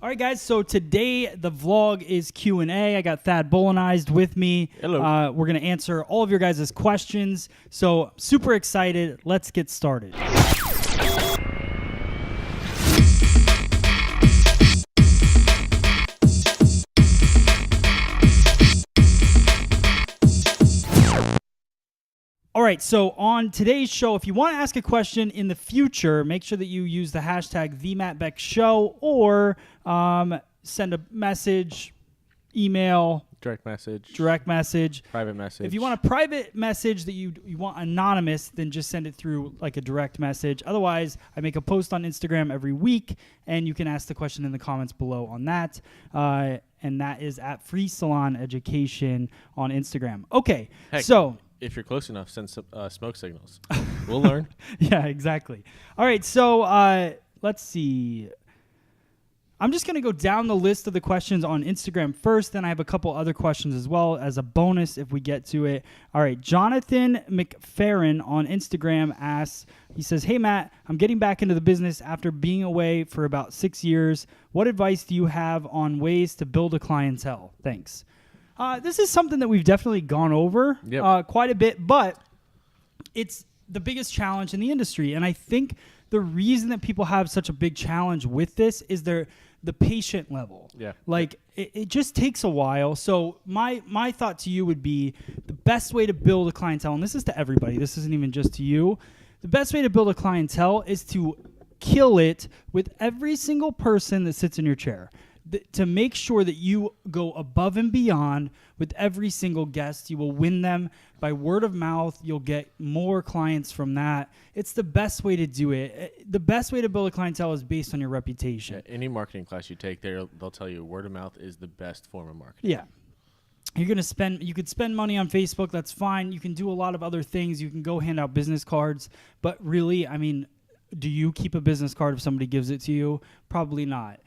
All right, guys. So today the vlog is Q&A. I got Thad Bolanized with me. Hello. We're going to answer all of your guys' questions. So super excited. Let's get started. All right, so on today's show, if you want to ask a question in the future, make sure that you use the hashtag #TheMattBeckShow or send a message, email, Direct message. Private message. If you want a private message that you want anonymous, then just send it through like a direct message. Otherwise, I make a post on Instagram every week, and you can ask the question in the comments below on that. And that is at Free Salon Education on Instagram. Okay, Heck, so... if you're close enough, send some smoke signals. We'll learn. Yeah, exactly. All right, so let's see. I'm just going to go down the list of the questions on Instagram first, then I have a couple other questions as well as a bonus if we get to it. All right, Jonathan McFerrin on Instagram asks, he says, "Hey, Matt, I'm getting back into the business after being away for about 6 years. What advice do you have on ways to build a clientele? Thanks." This is something that we've definitely gone over quite a bit, but it's the biggest challenge in the industry. And I think the reason that people have such a big challenge with this is the patient level. Yeah. Like, it just takes a while. So my thought to you would be the best way to build a clientele, and this is to everybody, this isn't even just to you, the best way to build a clientele is to kill it with every single person that sits in your chair. To make sure that you go above and beyond with every single guest. You will win them by word of mouth. You'll get more clients from that. It's the best way to do it. The best way to build a clientele is based on your reputation. Yeah, any marketing class you take, they'll tell you word of mouth is the best form of marketing. Yeah. You could spend money on Facebook. That's fine. You can do a lot of other things. You can go hand out business cards. But really, I mean, do you keep a business card if somebody gives it to you? Probably not.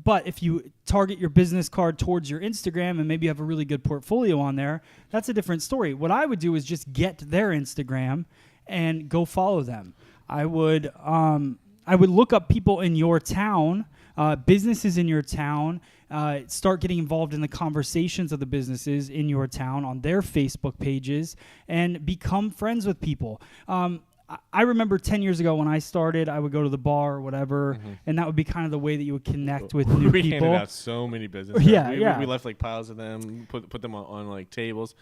But if you target your business card towards your Instagram and maybe you have a really good portfolio on there, that's a different story. What I would do is just get their Instagram and go follow them. I would look up people in your town, businesses in your town, start getting involved in the conversations of the businesses in your town on their Facebook pages, and become friends with people. I remember 10 years ago when I started, I would go to the bar or whatever, and that would be kind of the way that you would connect with new we people. We handed out so many businesses. We left like piles of them, put them on like tables,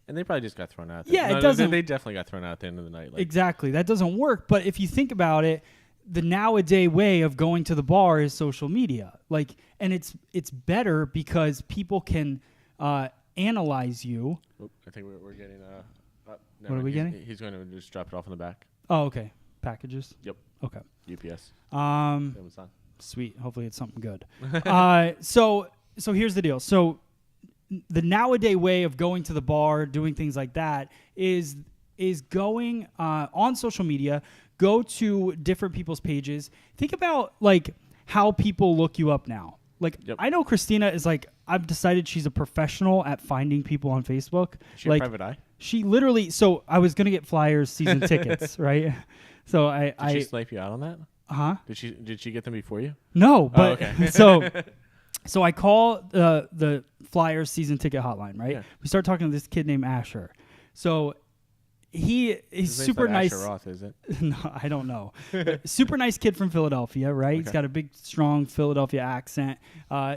and they probably just got thrown out. Yeah, it doesn't. They definitely got thrown out at the end of the night. Like, exactly. That doesn't work. But if you think about it, the nowadays way of going to the bar is social media. Like, and it's better because people can analyze you. I think we're getting... what are we getting? He's going to just drop it off in the back. Oh, okay. Packages? Yep. Okay. UPS. Amazon. Sweet. Hopefully it's something good. So here's the deal. So the nowadays way of going to the bar, doing things like that is going on social media, go to different people's pages. Think about like how people look you up now. Like, I know Christina is like, I've decided she's a professional at finding people on Facebook. She like, a private eye? She literally, so I was going to get Flyers season tickets, right? So Did she snipe you out on that? Huh? Did she get them before you? No, but okay. so I call the Flyers season ticket hotline, right? Yeah. We start talking to this kid named Asher. So he's super nice. Asher Roth, is it? No, I don't know. Super nice kid from Philadelphia, right? Okay. He's got a big, strong Philadelphia accent.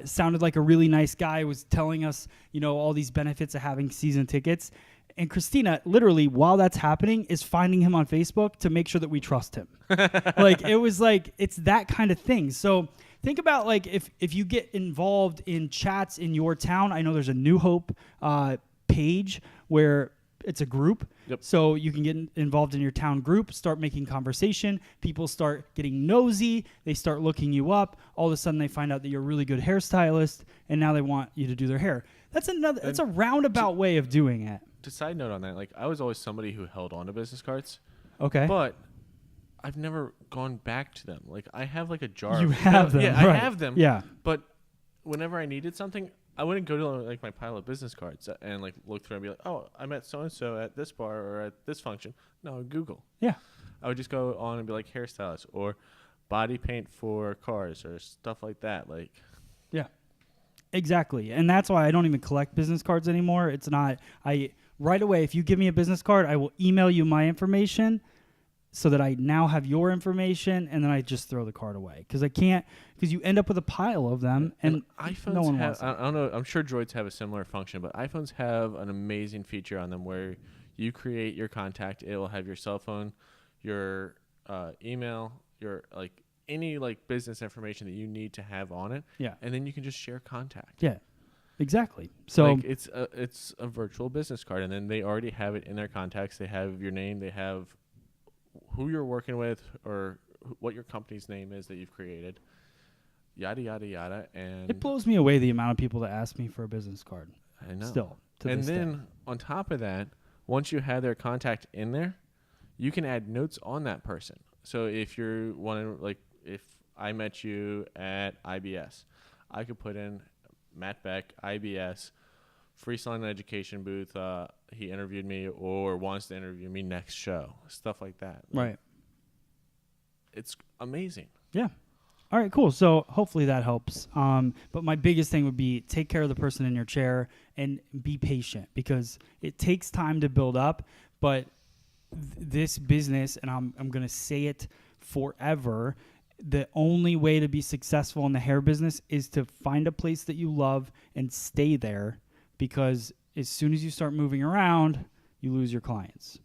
Sounded like a really nice guy. Was telling us, all these benefits of having season tickets. And Christina, literally, while that's happening, is finding him on Facebook to make sure that we trust him. It's that kind of thing. So think about like if you get involved in chats in your town. I know there's a New Hope page where it's a group. Yep. So you can get involved in your town group, start making conversation. People start getting nosy. They start looking you up. All of a sudden, they find out that you're a really good hairstylist, and now they want you to do their hair. That's a roundabout way of doing it. To side note on that, like I was always somebody who held on to business cards. Okay. But I've never gone back to them. Like I have like a jar. You have them. Yeah, right. I have them. Yeah. But whenever I needed something, I wouldn't go to like my pile of business cards and like look through and be like, oh, I met so and so at this bar or at this function. No, Google. Yeah. I would just go on and be like hairstylist or body paint for cars or stuff like that. Like, Exactly. And that's why I don't even collect business cards anymore. It's not, right away, if you give me a business card, I will email you my information so that I now have your information, and then I just throw the card away. Because you end up with a pile of them, and iPhones no one have, wants them. I don't know, I'm sure Droids have a similar function, but iPhones have an amazing feature on them where you create your contact. It will have your cell phone, your email, your any business information that you need to have on it. Yeah. And then you can just share contact. Yeah. Exactly. So it's a virtual business card, and then they already have it in their contacts. They have your name, they have who you're working with, or what your company's name is that you've created, yada yada yada. And it blows me away the amount of people that ask me for a business card. I know. Still. And then on top of that, once you have their contact in there, you can add notes on that person. So if you're if I met you at IBS, I could put in Matt Beck, IBS, Freestyle Education booth. He interviewed me or wants to interview me next show. Stuff like that. Right. It's amazing. Yeah. All right, cool. So hopefully that helps. But my biggest thing would be take care of the person in your chair and be patient, because it takes time to build up. But this business, and I'm going to say it forever, the only way to be successful in the hair business is to find a place that you love and stay there, because as soon as you start moving around, you lose your clients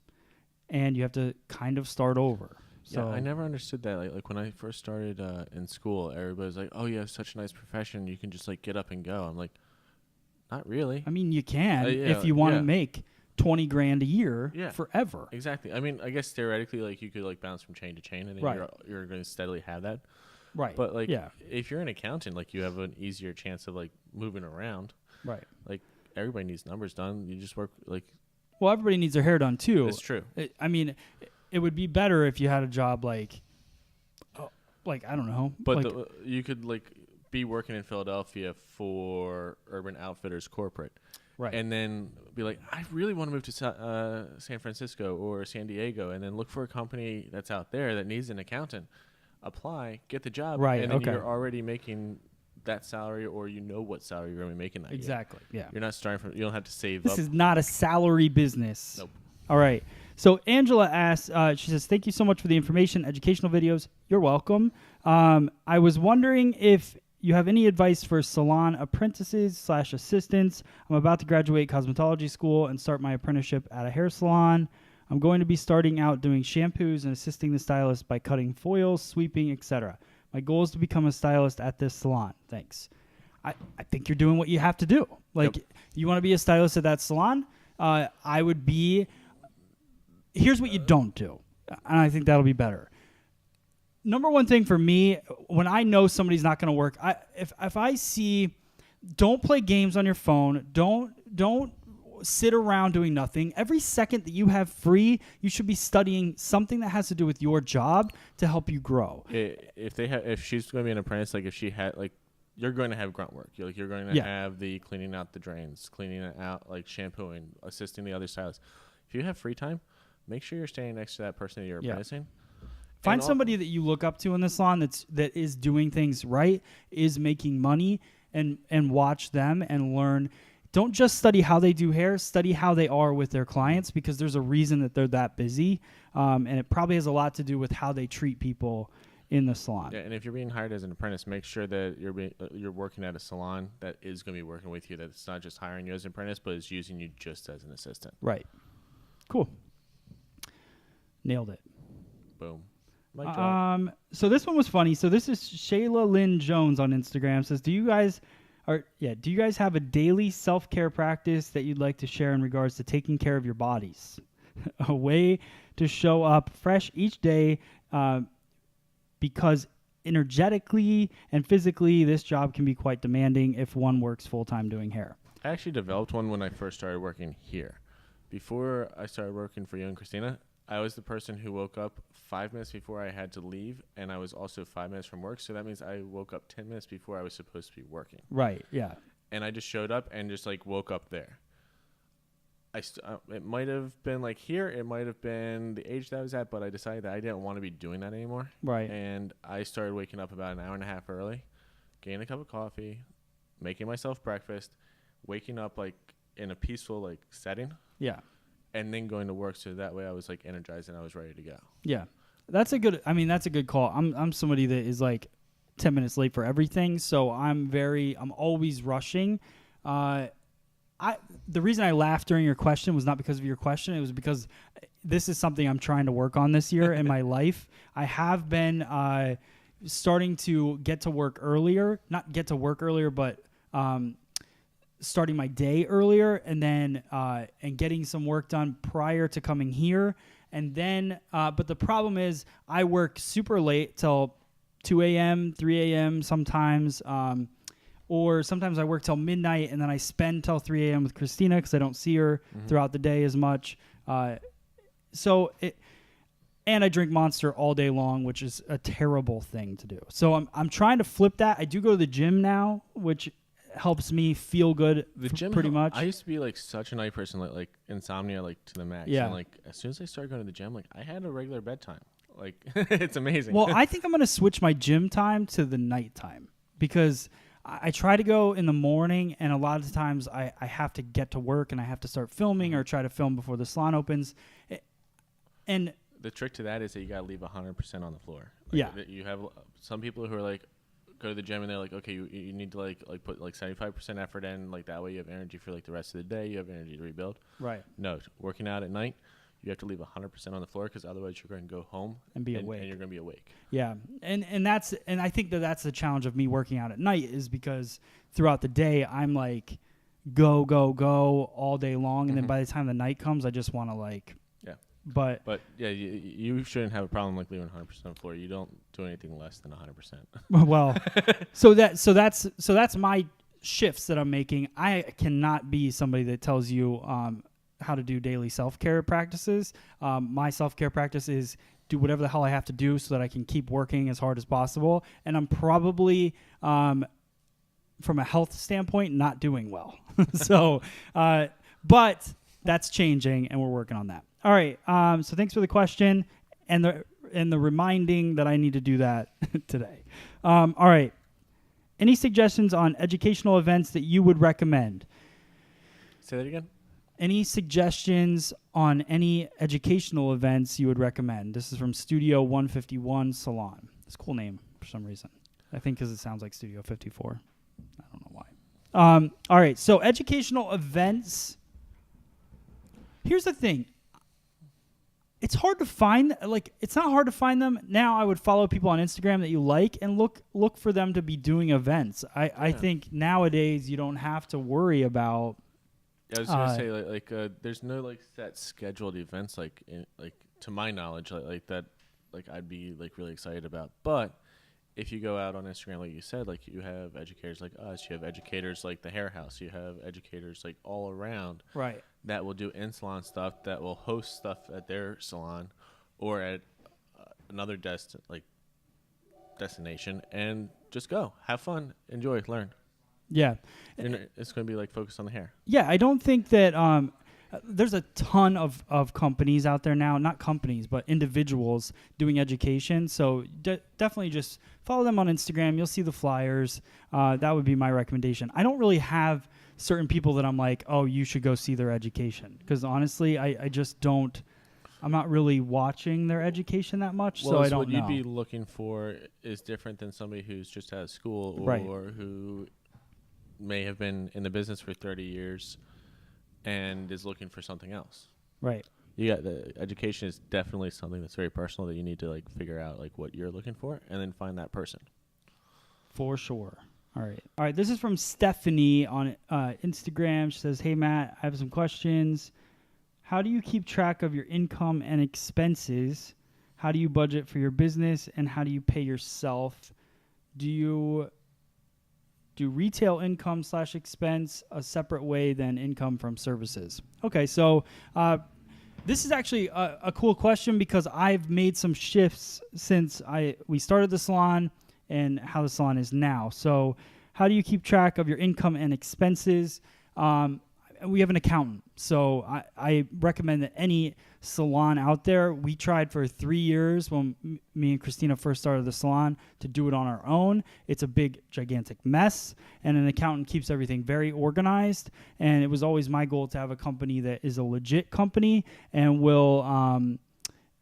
and you have to kind of start over. So yeah, I never understood that. Like when I first started in school, everybody was like, "Oh, you have such a nice profession. You can just get up and go." I'm like, not really. I mean, you can Yeah, if you want to yeah. make $20,000 a year Yeah. forever. Exactly. I mean, I guess theoretically, you could bounce from chain to chain, and then Right. you're going to steadily have that. Right. But yeah. if you're an accountant, you have an easier chance of moving around. Right. Everybody needs numbers done. You just work Well, everybody needs their hair done too. It's true. It would be better if you had a job I don't know. But you could be working in Philadelphia for Urban Outfitters corporate. right. And then be like, I really want to move to San Francisco or San Diego, and then look for a company that's out there that needs an accountant. Apply, get the job, Right, and then okay. you're already making that salary, or what salary you're going to be making that year. Exactly. Yeah. You're not starting from. You don't have to save This up. is not a salary business. Nope. All right. So Angela asks, she says, thank you so much for the information, educational videos. You're welcome. I was wondering if you have any advice for salon apprentices / assistants. I'm about to graduate cosmetology school and start my apprenticeship at a hair salon. I'm going to be starting out doing shampoos and assisting the stylist by cutting foils, sweeping, etc. My goal is to become a stylist at this salon. Thanks. I think you're doing what you have to do. Yep. You want to be a stylist at that salon? I would be... Here's what you don't do, and I think that'll be better. Number one thing for me, when I know somebody's not going to work, if I see, don't play games on your phone. Don't sit around doing nothing. Every second that you have free, you should be studying something that has to do with your job to help you grow. If she's going to be an apprentice, if she had you're going to have grunt work. You're going to have the cleaning out the drains, cleaning it out, shampooing, assisting the other stylists. If you have free time, make sure you're staying next to that person that you're apprenticing. Find somebody that you look up to in the salon that is doing things right, is making money, and watch them and learn. Don't just study how they do hair, study how they are with their clients, because there's a reason that they're that busy. And it probably has a lot to do with how they treat people in the salon. Yeah, and if you're being hired as an apprentice, make sure that you're working at a salon that is going to be working with you, that it's not just hiring you as an apprentice, but is using you just as an assistant. Right. Cool. Nailed it. Boom. Mic drop. So this one was funny. So this is Shayla Lynn Jones on Instagram. Says, do you guys have a daily self-care practice that you'd like to share in regards to taking care of your bodies? A way to show up fresh each day, because energetically and physically, this job can be quite demanding if one works full-time doing hair. I actually developed one when I first started working here. Before I started working for you and Christina, I was the person who woke up 5 minutes before I had to leave, and I was also 5 minutes from work. So that means I woke up 10 minutes before I was supposed to be working. Right, yeah. And I just showed up and just woke up there. it might have been like here. It might have been the age that I was at, but I decided that I didn't want to be doing that anymore. Right. And I started waking up about an hour and a half early, getting a cup of coffee, making myself breakfast, waking up like in a peaceful like setting, Yeah. and then going to work. So that way I was like energized and I was ready to go. Yeah. That's a good call. I'm somebody that is like 10 minutes late for everything, so I'm always rushing. The reason I laughed during your question was not because of your question. It was because this is something I'm trying to work on this year in my life. I have been starting to get to work earlier, not get to work earlier, but starting my day earlier, and then and getting some work done prior to coming here. And then, but the problem is I work super late till 2 a.m., 3 a.m. sometimes. Or sometimes I work till midnight, and then I spend till 3 a.m. with Christina because I don't see her throughout the day as much. And I drink Monster all day long, which is a terrible thing to do. So I'm trying to flip that. I do go to the gym now, which helps me feel good. The gym, pretty much. I used to be like such a night person, like insomnia, like to the max. Yeah. And like as soon as I started going to the gym, like I had a regular bedtime. Like it's amazing. Well, I think I'm gonna switch my gym time to the nighttime because I try to go in the morning, and a lot of the times I have to get to work and I have to start filming or try to film before the salon opens. And the trick to that is that you got to leave 100% on the floor. Yeah. You have some people who are like, go to the gym and they're like, okay, you need to like put like 75% effort in. Like that way you have energy for like the rest of the day. You have energy to rebuild. right. No, working out at night, you have to leave 100% on the floor because otherwise you're going to go home And be awake. and you're going to be awake. Yeah, and I think that's the challenge of me working out at night is because throughout the day I'm like go all day long, and then by the time the night comes, I just want to like. Yeah. But yeah, you shouldn't have a problem like leaving 100% on the floor. You don't do anything less than 100%. well, so that's my shifts that I'm making. I cannot be somebody that tells you how to do daily self-care practices. My self-care practice is do whatever the hell I have to do so that I can keep working as hard as possible. And I'm probably, from a health standpoint, not doing well. So, but that's changing, and we're working on that. All right. So thanks for the question and the reminding that I need to do that today. All right. Any suggestions on educational events that you would recommend? Say that again? Any suggestions on any educational events you would recommend? This is from Studio 151 Salon. It's a cool name for some reason. I think because it sounds like Studio 54. I don't know why. All right, so educational events. Here's the thing. It's hard to find. Like, it's not hard to find them. Now I would follow people on Instagram that you like and look for them to be doing events. I think nowadays you don't have to worry about. Yeah, I was gonna say like there's no like set scheduled events like to my knowledge like that like I'd be like really excited about. But if you go out on Instagram, like you said, like you have educators like us, you have educators like the Hair House, you have educators like all around, right, that will do in salon stuff, that will host stuff at their salon or at another destination, and just go have fun, enjoy, learn. Yeah. And it's going to be like focused on the hair. Yeah, I don't think that there's a ton of companies out there now, not companies, but individuals doing education. So definitely just follow them on Instagram. You'll see the flyers. That would be my recommendation. I don't really have certain people that I'm like, oh, you should go see their education. Because honestly, I just don't. I'm not really watching their education that much, well, so I don't what know. you'd be looking for is different than somebody who's just out of school or Right. who may have been in the business for 30 years and is looking for something else. Right. The education is definitely something that's very personal that you need to like figure out like what you're looking for and then find that person. For sure. All right. This is from Stephanie on Instagram. She says, "Hey Matt, I have some questions. How do you keep track of your income and expenses? How do you budget for your business, and how do you pay yourself? Do you do retail income / expense a separate way than income from services?" Okay, so this is actually a cool question because I've made some shifts since we started the salon and how the salon is now. So how do you keep track of your income and expenses? we have an accountant. So I recommend that any salon out there, we tried for 3 years when me and Christina first started the salon to do it on our own. It's a big, gigantic mess, and an accountant keeps everything very organized. And it was always my goal to have a company that is a legit company and will,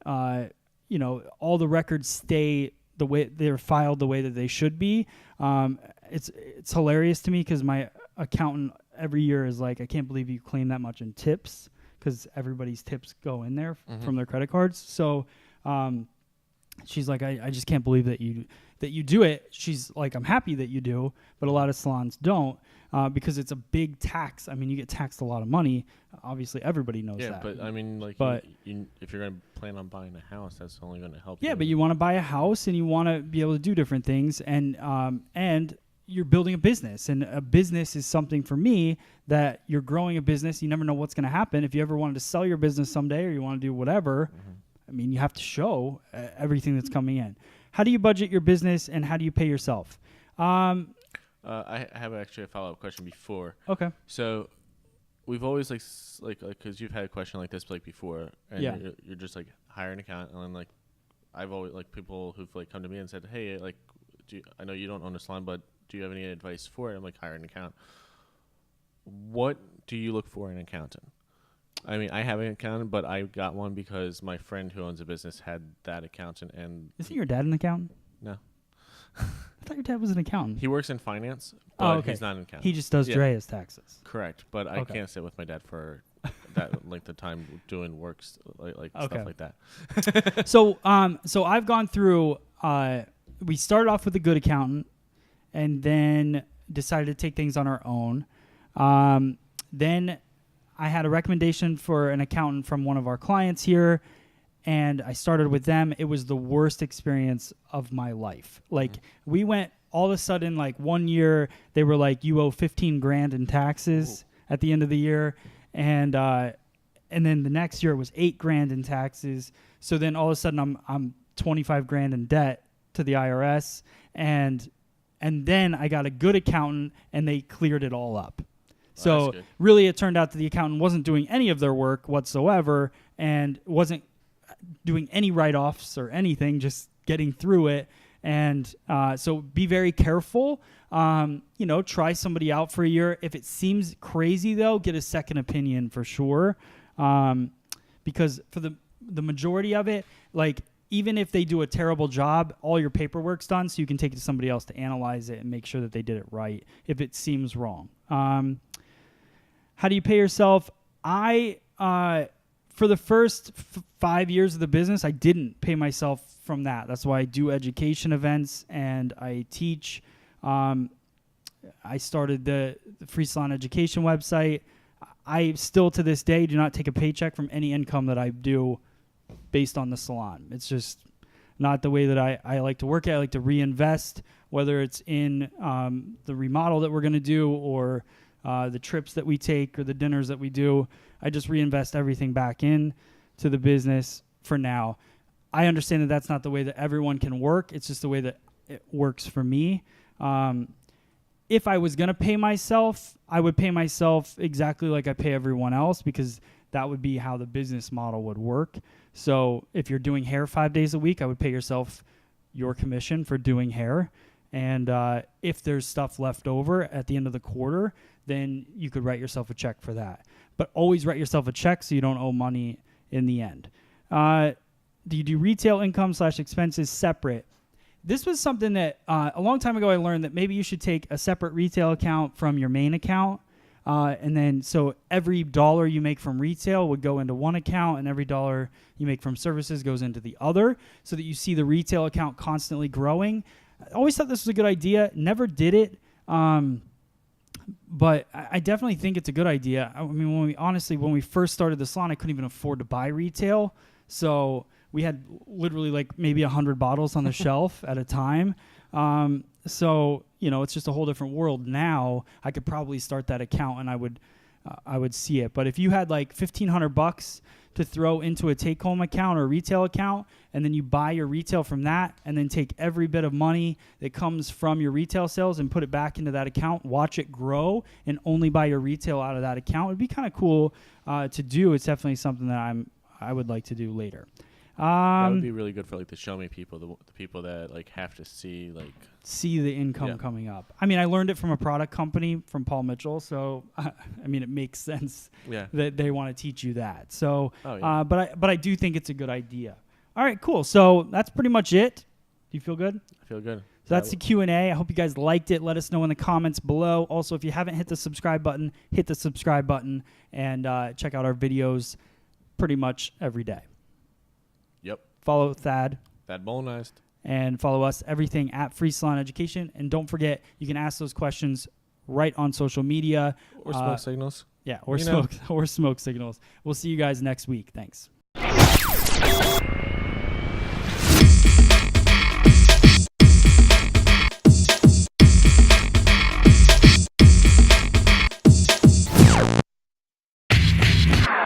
all the records stay the way they're filed, the way that they should be. It's hilarious to me because my accountant every year is like, I can't believe you claim that much in tips, because everybody's tips go in there from their credit cards. So she's like, I just can't believe that you do it. She's like, I'm happy that you do, but a lot of salons don't, because it's a big tax. I mean, you get taxed a lot of money. Obviously, everybody knows that. Yeah, but I mean, like, but if you're going to plan on buying a house, that's only going to help. Yeah, but you want to buy a house and you want to be able to do different things, and you're building a business, and a business is something for me that you're growing a business. You never know what's going to happen. If you ever wanted to sell your business someday, or you want to do whatever, I mean, you have to show everything that's coming in. How do you budget your business, and how do you pay yourself? I have actually a follow-up question before. Okay. So we've always like because you've had a question like this like before, and Yeah. you're just like hire an accountant, and then like I've always like people who've like come to me and said, hey, like, I know you don't own a salon, but do you have any advice for it? I'm like, hire an accountant. What do you look for in an accountant? I mean, I have an accountant, but I got one because my friend who owns a business had that accountant, and Isn't your dad an accountant? no, I thought your dad was an accountant. he works in finance, but okay. he's not an accountant. He just does Yeah. Drea's taxes. Correct, but I Okay. can't sit with my dad for that length of time doing works like Okay. stuff like that. So I've gone through. We started off with a good accountant, and then decided to take things on our own. Then I had a recommendation for an accountant from one of our clients here, and I started with them. It was the worst experience of my life. Like, we went all of a sudden, like 1 year, they were like, you owe 15 grand in taxes at the end of the year. And then the next year it was 8 grand in taxes. So then all of a sudden I'm 25 grand in debt to the IRS. And then I got a good accountant, and they cleared it all up. So that's good. really, it turned out that the accountant wasn't doing any of their work whatsoever, and wasn't doing any write-offs or anything, just getting through it. And so be very careful. Try somebody out for a year. If it seems crazy, though, get a second opinion for sure. Because for the majority of it, like, even if they do a terrible job, all your paperwork's done, so you can take it to somebody else to analyze it and make sure that they did it right if it seems wrong. How do you pay yourself? For the first 5 years of the business, I didn't pay myself from that. That's why I do education events and I teach. I started the Free Salon Education website. I still, to this day, do not take a paycheck from any income that I do based on the salon. It's just not the way that I like to work at. I like to reinvest, whether it's in the remodel that we're going to do, or the trips that we take, or the dinners that we do. I just reinvest everything back in to the business for now. I understand that that's not the way that everyone can work. It's just the way that it works for me. If I was going to pay myself, I would pay myself exactly like I pay everyone else, because that would be how the business model would work. So if you're doing hair 5 days a week, I would pay yourself your commission for doing hair. And if there's stuff left over at the end of the quarter, then you could write yourself a check for that. But always write yourself a check so you don't owe money in the end. Do you do retail income / expenses separate? This was something that a long time ago I learned that maybe you should take a separate retail account from your main account. And then so every dollar you make from retail would go into one account, and every dollar you make from services goes into the other, so that you see the retail account constantly growing. I always thought this was a good idea. Never did it. But I definitely think it's a good idea. I mean, when we first started the salon, I couldn't even afford to buy retail. So we had literally like maybe 100 bottles on the shelf at a time. So, it's just a whole different world now. I could probably start that account, and I would I would see it. But if you had like $1,500 to throw into a take-home account or retail account, and then you buy your retail from that, and then take every bit of money that comes from your retail sales and put it back into that account, watch it grow, and only buy your retail out of that account, it'd be kind of cool to do. It's definitely something that I would like to do later. That would be really good for like the show me people, the people that like have to see the income coming up. I mean, I learned it from a product company from Paul Mitchell, so I mean, it makes sense that they want to teach you that. So, but I do think it's a good idea. All right, cool. So that's pretty much it. Do you feel good? I feel good. So that's the Q&A. I hope you guys liked it. Let us know in the comments below. Also, if you haven't hit the subscribe button, hit the subscribe button and check out our videos pretty much every day. Yep. Follow Thad. Thad Bolinized. And follow us, everything at Free Salon Education. And don't forget, you can ask those questions right on social media. Or smoke signals. Yeah, or smoke signals. We'll see you guys next week. Thanks.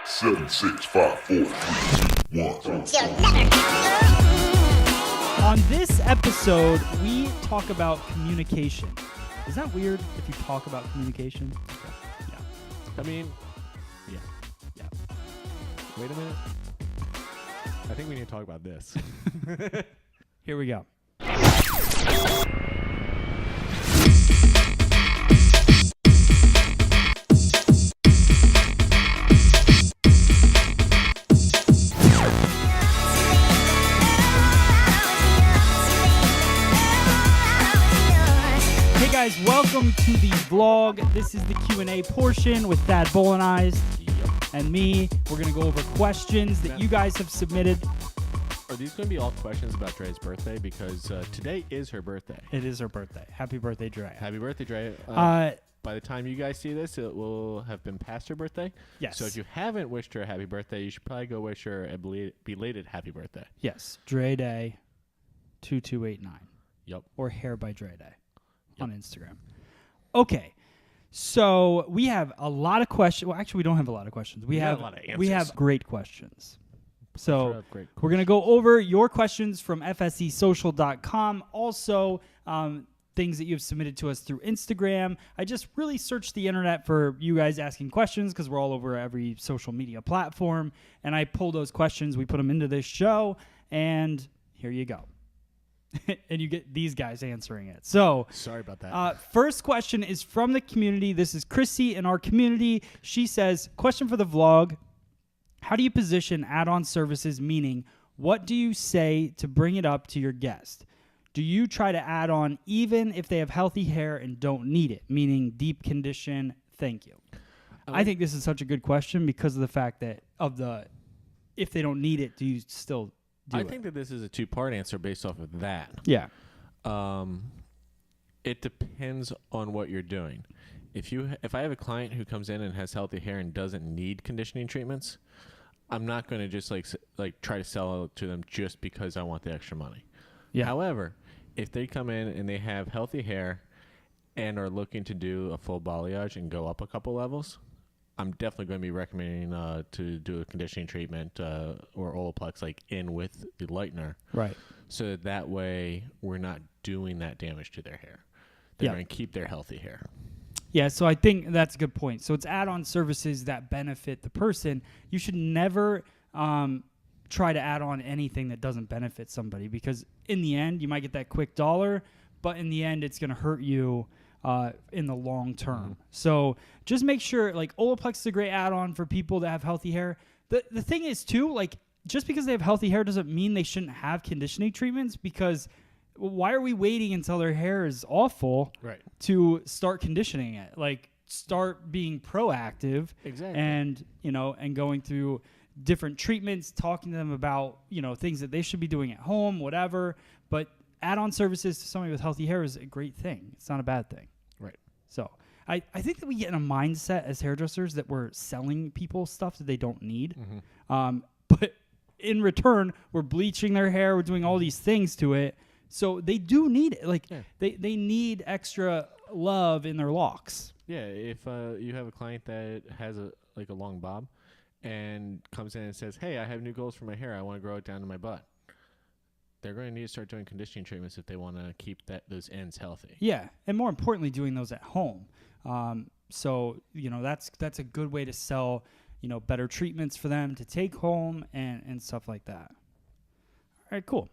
Seven, 6, 5, 4, 3, 2, 1. On this episode, we talk about communication. Is that weird if you talk about communication? Yeah. I mean, yeah. Wait a minute. I think we need to talk about this. Here we go. Guys, welcome to the vlog. This is the Q&A portion with Thad Bolinized and me. We're going to go over questions that you guys have submitted. Are these going to be all questions about Dre's birthday? Because today is her birthday. It is her birthday. Happy birthday, Dre. Happy birthday, Dre. By the time you guys see this, it will have been past her birthday. Yes. So if you haven't wished her a happy birthday, you should probably go wish her a belated happy birthday. Yes. Dre Day 2289. Yep. Or Hair by Dre Day. On Instagram. Okay, so we have a lot of questions. Well, actually, we don't have a lot of questions. We have a lot of answers. We have great questions. So great we're going to go over your questions from fsesocial.com. Also, things that you've submitted to us through Instagram. I just really searched the internet for you guys asking questions because we're all over every social media platform. And I pulled those questions. We put them into this show. And here you go. And you get these guys answering it. So sorry about that. First question is from the community. This is Chrissy in our community. She says, question for the vlog. How do you position add-on services? Meaning, what do you say to bring it up to your guest? Do you try to add on even if they have healthy hair and don't need it? Meaning deep condition. Thank you. I think this is such a good question because of the fact that if they don't need it, do you still I think that this is a two-part answer based off of that. Yeah. It depends on what you're doing. If I have a client who comes in and has healthy hair and doesn't need conditioning treatments, I'm not going to just like try to sell it to them just because I want the extra money. Yeah. However, if they come in and they have healthy hair and are looking to do a full balayage and go up a couple levels, I'm definitely going to be recommending to do a conditioning treatment or Olaplex like in with the lightener. Right. So that way we're not doing that damage to their hair. They're going to keep their healthy hair. Yeah, so I think that's a good point. So it's add-on services that benefit the person. You should never try to add on anything that doesn't benefit somebody because in the end, you might get that quick dollar, but in the end, it's going to hurt you in the long term. Mm-hmm. So just make sure, like, Olaplex is a great add-on for people that have healthy hair. The thing is, too, like, just because they have healthy hair doesn't mean they shouldn't have conditioning treatments because why are we waiting until their hair is awful to start conditioning it? Like, start being proactive. Exactly. And, and going through different treatments, talking to them about, things that they should be doing at home, whatever. But add-on services to somebody with healthy hair is a great thing. It's not a bad thing. Right. So I think that we get in a mindset as hairdressers that we're selling people stuff that they don't need. Mm-hmm. But in return, we're bleaching their hair. We're doing all these things to it. So they do need it. Like they need extra love in their locks. Yeah, if you have a client that has a long bob and comes in and says, "Hey, I have new goals for my hair. I want to grow it down to my butt." They're going to need to start doing conditioning treatments if they want to keep those ends healthy. Yeah, and more importantly, doing those at home. So that's a good way to sell better treatments for them to take home and stuff like that. All right, cool.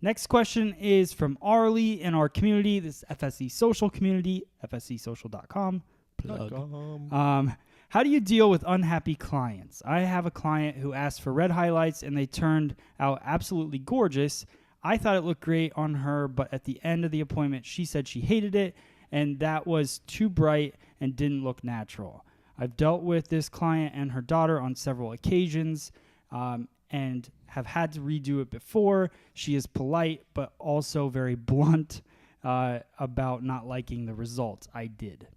Next question is from Arlie in our community, this FSC Social community, fscsocial.com. Plug. How do you deal with unhappy clients? I have a client who asked for red highlights and they turned out absolutely gorgeous. I thought it looked great on her, but at the end of the appointment, she said she hated it and that was too bright and didn't look natural. I've dealt with this client and her daughter on several occasions and have had to redo it before. She is polite, but also very blunt about not liking the results. I did.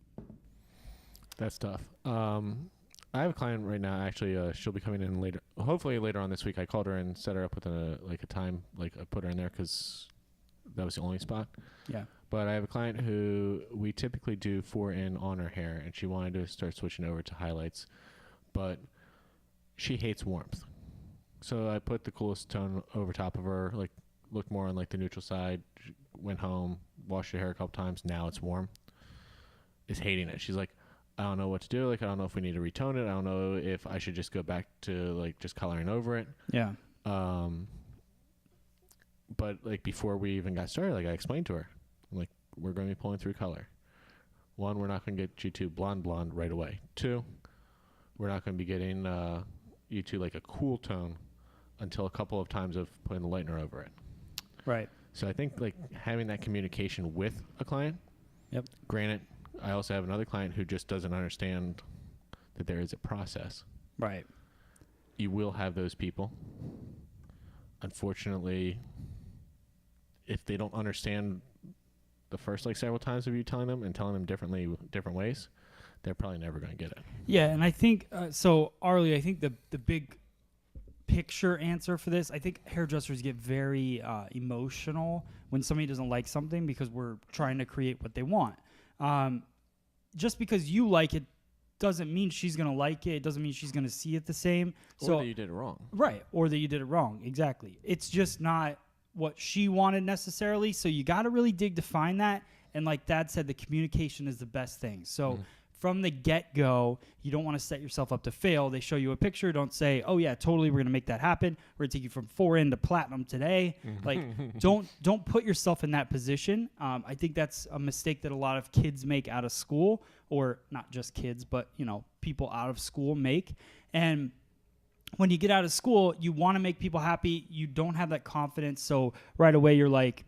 That's tough. I have a client right now. Actually, she'll be coming in later. Hopefully later on this week. I called her and set her up with a time. I put her in there because that was the only spot. Yeah. But I have a client who we typically do 4-in on her hair, and she wanted to start switching over to highlights, but she hates warmth. So I put the coolest tone over top of her, looked more on the neutral side, went home, washed her hair a couple times. Now it's warm. Is hating it. She's like, I don't know what to do. I don't know if we need to retone it. I don't know if I should just go back to just coloring over it. Yeah. But before we even got started, I explained to her, I'm like, we're going to be pulling through color. 1, we're not going to get you to blonde right away. 2, we're not going to be getting you to a cool tone until a couple of times of putting the lightener over it. Right. So I think having that communication with a client. Yep. Granted, I also have another client who just doesn't understand that there is a process. Right. You will have those people. Unfortunately, if they don't understand the first several times of you telling them and telling them different ways, they're probably never going to get it. Yeah, and I think so, Arlie. I think the big picture answer for this, I think hairdressers get very emotional when somebody doesn't like something because we're trying to create what they want. Just because you like it doesn't mean she's going to like it. It doesn't mean she's going to see it the same. Or that you did it wrong. Right, or that you did it wrong. Exactly. It's just not what she wanted necessarily. So you got to really dig to find that. And like Dad said, the communication is the best thing. So from the get-go, you don't want to set yourself up to fail. They show you a picture. Don't say, oh, yeah, totally, we're going to make that happen. We're going to take you from 4-in to platinum today. Don't put yourself in that position. I think that's a mistake that a lot of kids make out of school, or not just kids, but, people out of school make. And when you get out of school, you want to make people happy. You don't have that confidence. So right away, you're like,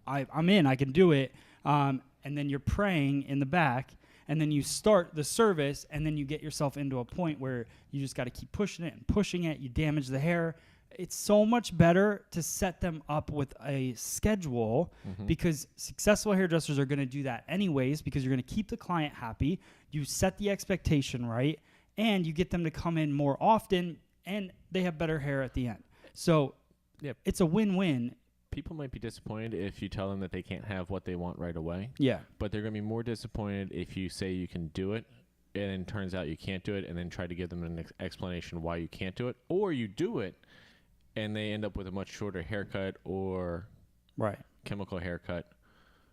I'm in. I can do it. And then you're praying in the back. And then you start the service, and then you get yourself into a point where you just got to keep pushing it and pushing it. You damage the hair. It's so much better to set them up with a schedule because successful hairdressers are going to do that anyways because you're going to keep the client happy. You set the expectation right, and you get them to come in more often, and they have better hair at the end. So it's a win-win. People might be disappointed if you tell them that they can't have what they want right away. Yeah. But they're going to be more disappointed if you say you can do it and then turns out you can't do it and then try to give them an explanation why you can't do it. Or you do it and they end up with a much shorter haircut or chemical haircut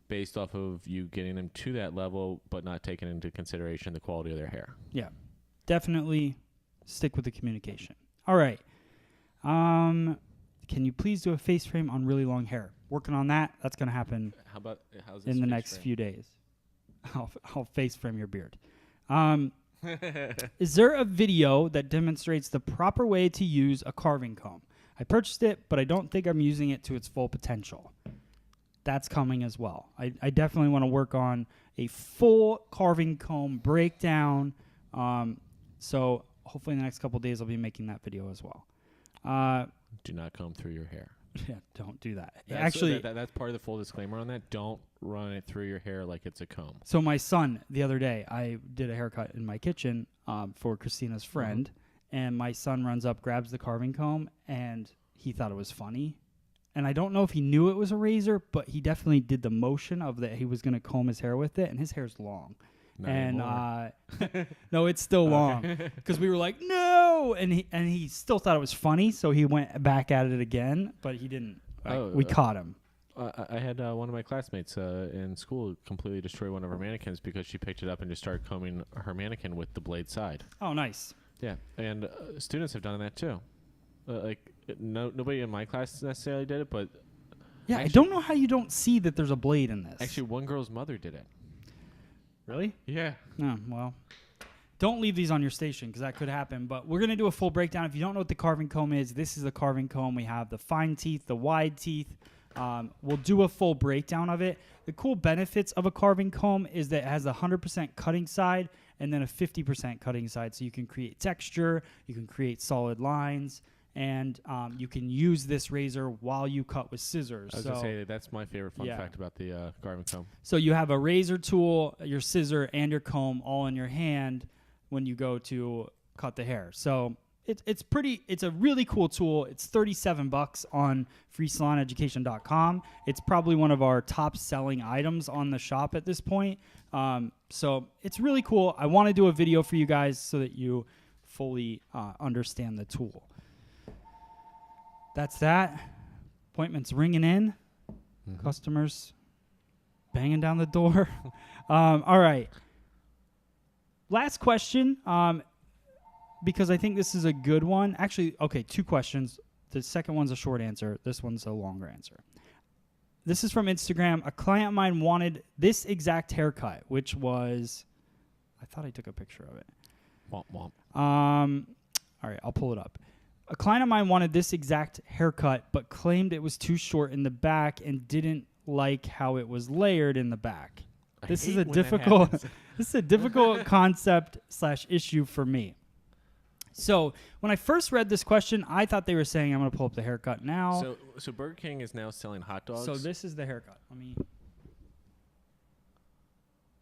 based off of you getting them to that level but not taking into consideration the quality of their hair. Yeah. Definitely stick with the communication. All right. Can you please do a face frame on really long hair? Working on that. That's going to happen How's this in the face next frame? few days. I'll face frame your beard. Is there a video that demonstrates the proper way to use a carving comb? I purchased it, but I don't think I'm using it to its full potential. That's coming as well. I definitely want to work on a full carving comb breakdown. So hopefully in the next couple of days I'll be making that video as well. Do not comb through your hair. Yeah, don't do that. Actually, that's part of the full disclaimer on that. Don't run it through your hair like it's a comb. So my son, the other day, I did a haircut in my kitchen for Christina's friend, and my son runs up, grabs the carving comb, and he thought it was funny. and I don't know if he knew it was a razor, but he definitely did the motion of that he was going to comb his hair with it, and his hair's long. Not And anymore. no, it's still long because we were like, no, and he still thought it was funny, so he went back at it again, but he didn't. We caught him. I had one of my classmates in school completely destroy one of her mannequins because she picked it up and just started combing her mannequin with the blade side. Oh, nice. Yeah, and students have done that too. Nobody in my class necessarily did it, but Yeah, I don't know how you don't see that there's a blade in this. actually one girl's mother did it. Really? Yeah. Oh, well. Don't leave these on your station because that could happen. But we're going to do a full breakdown. If you don't know what the carving comb is, this is the carving comb. We have the fine teeth, the wide teeth. We'll do a full breakdown of it. The cool benefits of a carving comb is that it has a 100% cutting side and then a 50% cutting side. So you can create texture, you can create solid lines, and you can use this razor while you cut with scissors. I was going to say that's my favorite fun Yeah. fact about the carving comb. So you have a razor tool, your scissor, and your comb all in your hand when you go to cut the hair. So it's a really cool tool. It's $37 on freesaloneducation.com. It's probably one of our top selling items on the shop at this point. So it's really cool. I want to do a video for you guys so that you fully understand the tool. That's that. Appointments ringing in. Customers banging down the door. All right. Last question, because I think this is a good one. Actually, okay, 2 questions. The second one's a short answer. This one's a longer answer. This is from Instagram. A client of mine wanted this exact haircut, which was, I thought I took a picture of it. Womp womp. All right, I'll pull it up. A client of mine wanted this exact haircut, but claimed it was too short in the back and didn't like how it was layered in the back. This is a difficult concept / issue for me. So when I first read this question, I thought they were saying, I'm going to pull up the haircut now. So Burger King is now selling hot dogs. So this is the haircut.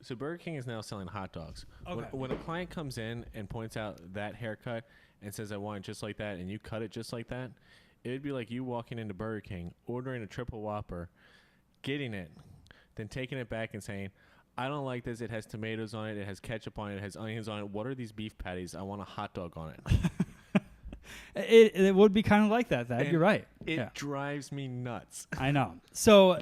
So Burger King is now selling hot dogs. Okay. When a client comes in and points out that haircut and says, I want it just like that, and you cut it just like that, it would be like you walking into Burger King, ordering a triple Whopper, getting it, then taking it back and saying, I don't like this. It has tomatoes on it. It has ketchup on it. It has onions on it. What are these beef patties? I want a hot dog on it. It would be kind of like that. You're right. It drives me nuts. I know. So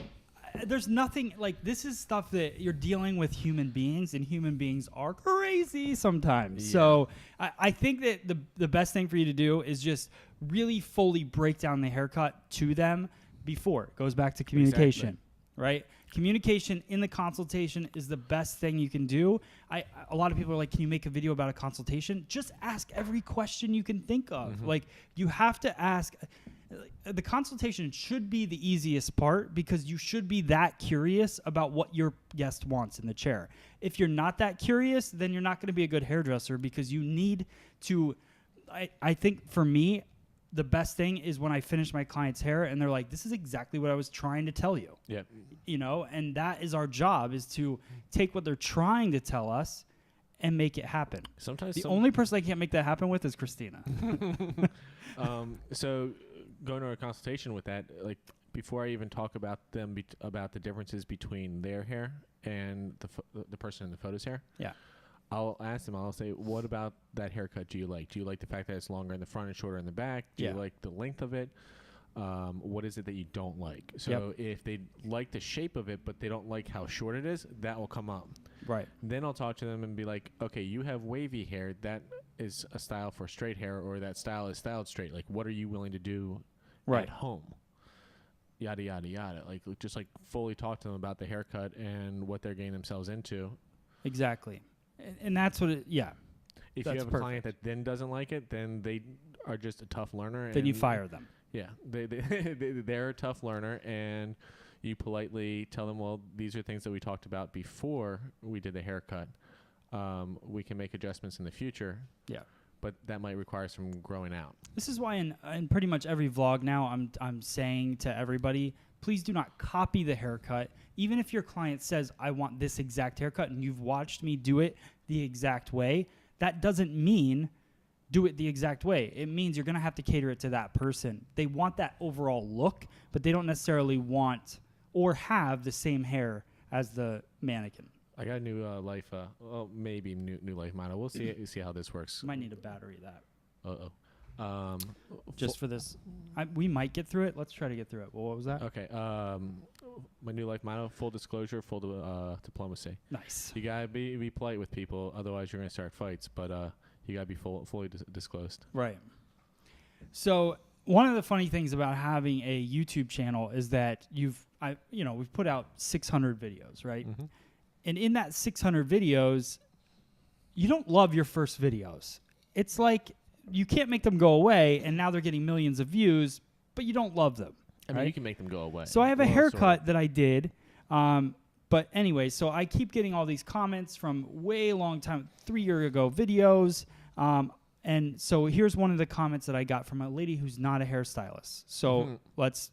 there's nothing like this is stuff that you're dealing with human beings, and human beings are crazy sometimes. Yeah. So I think that the best thing for you to do is just really fully break down the haircut to them before. It goes back to communication, right? Communication in the consultation is the best thing you can do. A lot of people are like, can you make a video about a consultation? Just ask every question you can think of. Mm-hmm. Like, you have to ask. The consultation should be the easiest part because you should be that curious about what your guest wants in the chair. If you're not that curious, then you're not going to be a good hairdresser because you need to. I think for me, the best thing is when I finish my client's hair and they're like, this is exactly what I was trying to tell you. Yeah. You know, and that is our job, is to take what they're trying to tell us and make it happen. Sometimes The only person I can't make that happen with is Christina. So going to a consultation with that, like before I even talk about them, about the differences between their hair and the person in the photo's hair. Yeah. I'll ask them, I'll say, what about that haircut do you like? Do you like the fact that it's longer in the front and shorter in the back? Do you like the length of it? What is it that you don't like? So if they like the shape of it, but they don't like how short it is, that will come up. Right. Then I'll talk to them and be like, okay, you have wavy hair. That is a style for straight hair, or that style is styled straight. Like, what are you willing to do at home? Yada, yada, yada. Like, just like fully talk to them about the haircut and what they're getting themselves into. Exactly. And that's what If you have a client that then doesn't like it, then they are just a tough learner. Then you fire them. Yeah, they're a tough learner, and you politely tell them, well, these are things that we talked about before we did the haircut. We can make adjustments in the future. Yeah. But that might require some growing out. This is why in pretty much every vlog now I'm saying to everybody, please do not copy the haircut. Even if your client says, I want this exact haircut, and you've watched me do it the exact way, that doesn't mean do it the exact way. It means you're going to have to cater it to that person. They want that overall look, but they don't necessarily want or have the same hair as the mannequin. I got a new life. Well, maybe new life model. We'll see how this works. Might need a battery that. Just For this. We might get through it. Let's try to get through it. Well, what was that? okay. My new life motto: full disclosure, full diplomacy. Nice. You gotta be polite with people, otherwise you're gonna start fights. But you gotta be fully disclosed. Right. So one of the funny things about having a YouTube channel is that we've put out 600 videos, right? Mm-hmm. And in that 600 videos, you don't love your first videos. It's like you can't make them go away, and now they're getting millions of views, but you don't love them. I mean, right? you can make them go away. So I have a Well, haircut sort of. that I did. But anyway, so I keep getting all these comments from way long time, 3 years ago videos. And so here's one of the comments that I got from a lady who's not a hairstylist. So let's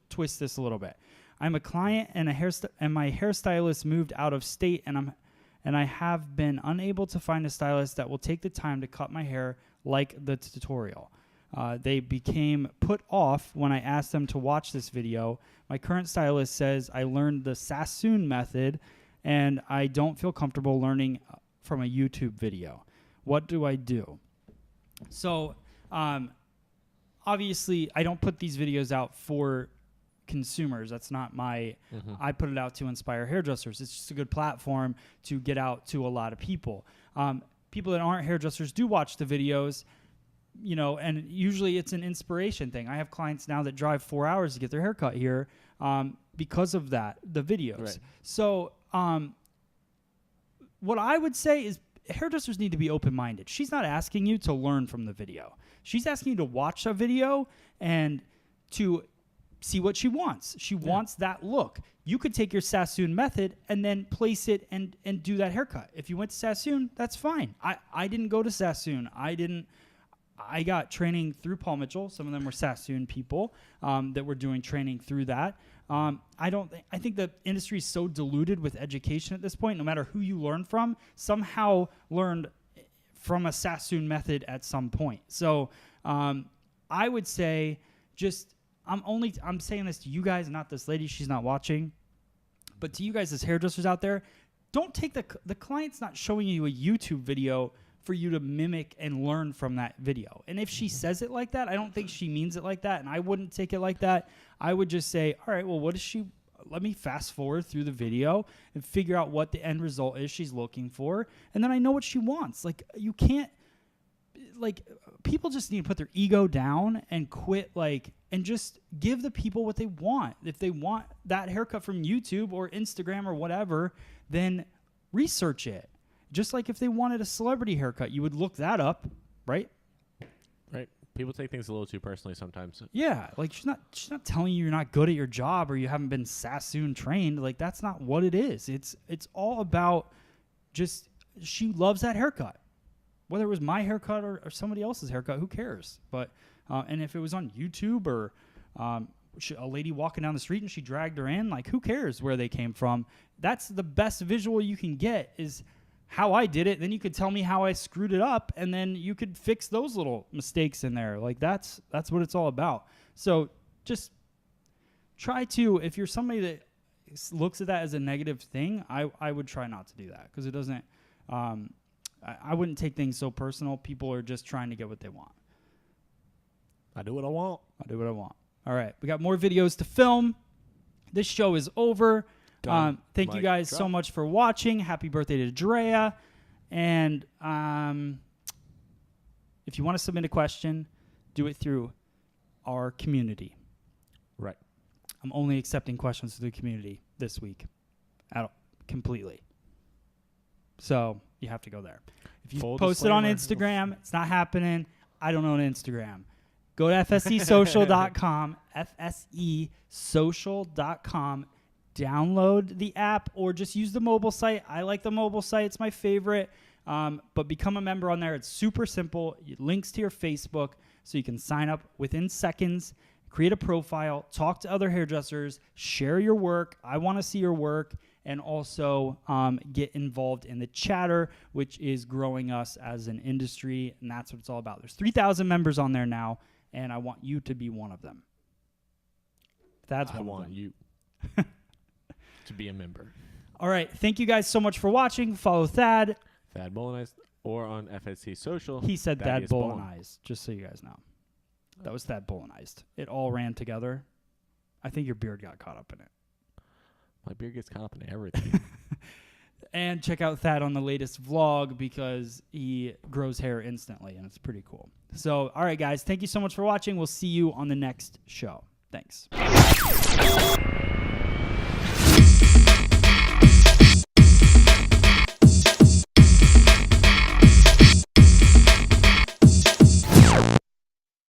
twist this a little bit. I'm a client and my hairstylist moved out of state, and I have been unable to find a stylist that will take the time to cut my hair like the tutorial. They became put off when I asked them to watch this video. My current stylist says I learned the Sassoon method, and I don't feel comfortable learning from a YouTube video. What do I do? So, obviously, I don't put these videos out for consumers. That's not my... I put it out to inspire hairdressers. It's just a good platform to get out to a lot of people. People that aren't hairdressers do watch the videos, and usually it's an inspiration thing. I have clients now that drive 4 hours to get their haircut here because of that, the videos. Right. So what I would say is hairdressers need to be open-minded. She's not asking you to learn from the video. She's asking you to watch a video and to see what she wants. She wants that look. You could take your Sassoon method and then place it and do that haircut. If you went to Sassoon, that's fine. I didn't go to Sassoon. I got training through Paul Mitchell. Some of them were Sassoon people that were doing training through that. I think the industry is so diluted with education at this point. No matter who you learn from, somehow learned from a Sassoon method at some point. So I would say I'm saying this to you guys, not this lady. She's not watching. But to you guys as hairdressers out there, don't take the client's not showing you a YouTube video for you to mimic and learn from that video. And if she says it like that, I don't think she means it like that, and I wouldn't take it like that. I would just say, all right, well, let me fast forward through the video and figure out what the end result is she's looking for, and then I know what she wants. Like, you can't, people just need to put their ego down and quit, and just give the people what they want. If they want that haircut from YouTube or Instagram or whatever, then research it. Just like if they wanted a celebrity haircut, you would look that up, right? Right. People take things a little too personally sometimes. Yeah, she's not telling you you're not good at your job or you haven't been Sassoon trained. That's not what it is. It's all about just she loves that haircut. Whether it was my haircut or somebody else's haircut, who cares? But and if it was on YouTube or a lady walking down the street and she dragged her in, who cares where they came from? That's the best visual you can get is how I did it. Then you could tell me how I screwed it up, and then you could fix those little mistakes in there. That's what it's all about. So just try to, if you're somebody that looks at that as a negative thing, I would try not to do that, because it doesn't, I wouldn't take things so personal. People are just trying to get what they want. I do what I want. I'll do what I want. All right. We got more videos to film. This show is over. Thank you guys so much for watching. Happy birthday to Drea. And if you want to submit a question, do it through our community. Right. I'm only accepting questions through the community this week. Completely. So you have to go there. If you Full post it on disclaimer. Instagram, it's not happening. I don't own Instagram. Go to fsesocial.com, fsesocial.com. Download the app or just use the mobile site. I like the mobile site. It's my favorite. But become a member on there. It's super simple. It links to your Facebook so you can sign up within seconds, create a profile, talk to other hairdressers, share your work. I want to see your work. and also get involved in the chatter, which is growing us as an industry, and that's what it's all about. There's 3,000 members on there now, and I want you to be one of them. That's I one of want them. you to be a member. All right. Thank you guys so much for watching. Follow Thad. Thad Bolanized, or on FSC Social. He said Thad Thaddeus Bolin. Bolanized, just so you guys know. That was Thad Bolanized. It all ran together. I think your beard got caught up in it. My beard gets caught up in everything. And check out Thad on the latest vlog because he grows hair instantly, and it's pretty cool. So, all right, guys. Thank you so much for watching. We'll see you on the next show. Thanks.